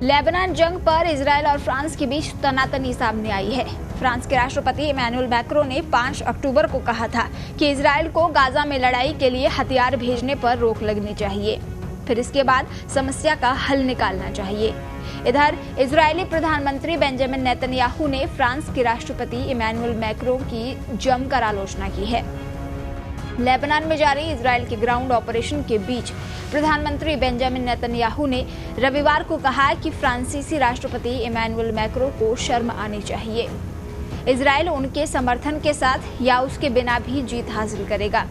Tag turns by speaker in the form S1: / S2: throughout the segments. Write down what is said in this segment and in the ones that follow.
S1: Lebanon जंग पर Israel और फ्रांस के बीच तनातनी सामने आई है। फ्रांस के राष्ट्रपति इमैनुअल मैक्रों ने 5 अक्टूबर को कहा था कि इजरायल को गाजा में लड़ाई के लिए हथियार भेजने पर रोक लगनी चाहिए, फिर इसके बाद समस्या का हल निकालना चाहिए। इधर इजरायली प्रधानमंत्री बेंजामिन नेतन्याहू ने फ्रांस के राष्ट्रपति इमैनुअल मैक्रों की जमकर आलोचना की है। लेबनान में जारी इजरायल के ग्राउंड ऑपरेशन के बीच प्रधानमंत्री बेंजामिन नेतन्याहू ने रविवार को कहा कि फ्रांसीसी राष्ट्रपति इमैनुअल मैक्रों को शर्म आनी चाहिए। इजरायल उनके समर्थन के साथ या उसके बिना भी जीत हासिल करेगा।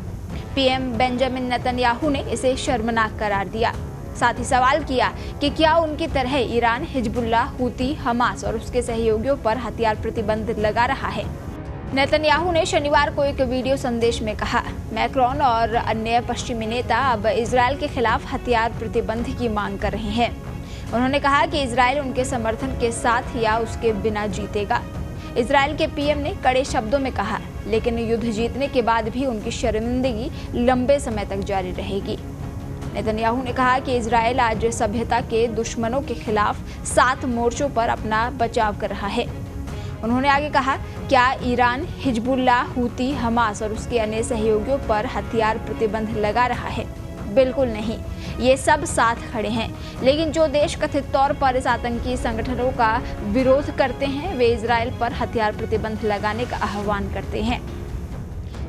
S1: पीएम बेंजामिन नेतन्याहू ने इसे शर्मनाक करार दिया। साथ ही सवाल किया कि क्या उनकी तरह ईरान, हिजबुल्लाह, हूती, हमास और उसके सहयोगियों पर हथियार प्रतिबंध लगा रहा है। नेतन्याहू ने शनिवार को एक वीडियो संदेश में कहा, मैक्रोन और अन्य पश्चिमी नेता अब इजरायल के खिलाफ हथियार प्रतिबंध की मांग कर रहे हैं। उन्होंने कहा कि इजरायल उनके समर्थन के साथ या उसके बिना जीतेगा। इजरायल के पीएम ने कड़े शब्दों में कहा, लेकिन युद्ध जीतने के बाद भी उनकी शर्मिंदगी लंबे समय तक जारी रहेगी। नेतन्याहू ने कहा कि इजरायल आज सभ्यता के दुश्मनों के खिलाफ 7 मोर्चों पर अपना बचाव कर रहा है। उन्होंने आगे कहा, क्या ईरान, हिजबुल्लाह, हूती, हमास और उसके अन्य सहयोगियों पर हथियार प्रतिबंध लगा रहा है? बिल्कुल नहीं, ये सब साथ खड़े हैं। लेकिन जो देश कथित तौर पर इस आतंकी संगठनों का विरोध करते हैं, वे इजरायल पर हथियार प्रतिबंध लगाने का आह्वान करते हैं।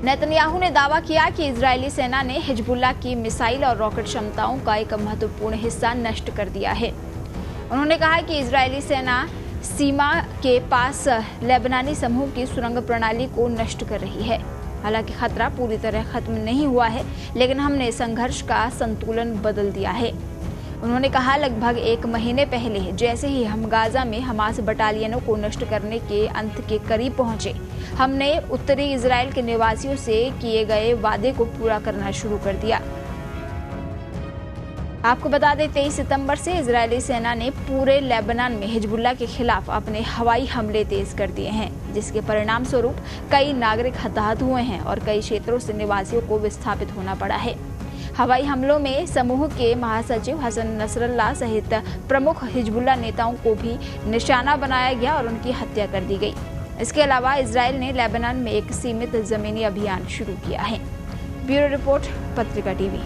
S1: नेतन्याहू ने दावा किया कि इजरायली सेना ने हिजबुल्लाह की मिसाइल और रॉकेट क्षमताओं का एक महत्वपूर्ण हिस्सा नष्ट कर दिया है। उन्होंने कहा कि इजरायली सेना सीमा के पास लेबनानी समूह की सुरंग प्रणाली को नष्ट कर रही है। हालांकि खतरा पूरी तरह खत्म नहीं हुआ है, लेकिन हमने संघर्ष का संतुलन बदल दिया है। उन्होंने कहा, लगभग 1 महीने पहले जैसे ही हम गाजा में हमास बटालियनों को नष्ट करने के अंत के करीब पहुंचे, हमने उत्तरी इजरायल के निवासियों से किए गए वादे को पूरा करना शुरू कर दिया। आपको बता दें, 23 सितंबर से इजरायली सेना ने पूरे लेबनान में हिजबुल्लाह के खिलाफ अपने हवाई हमले तेज कर दिए हैं, जिसके परिणाम स्वरूप कई नागरिक हताहत हुए हैं और कई क्षेत्रों से निवासियों को विस्थापित होना पड़ा है। हवाई हमलों में समूह के महासचिव हसन नसरल्लाह सहित प्रमुख हिजबुल्लाह नेताओं को भी निशाना बनाया गया और उनकी हत्या कर दी गई। इसके अलावा इजरायल ने लेबनान में एक सीमित जमीनी अभियान शुरू किया है। ब्यूरो रिपोर्ट, पत्रिका टीवी।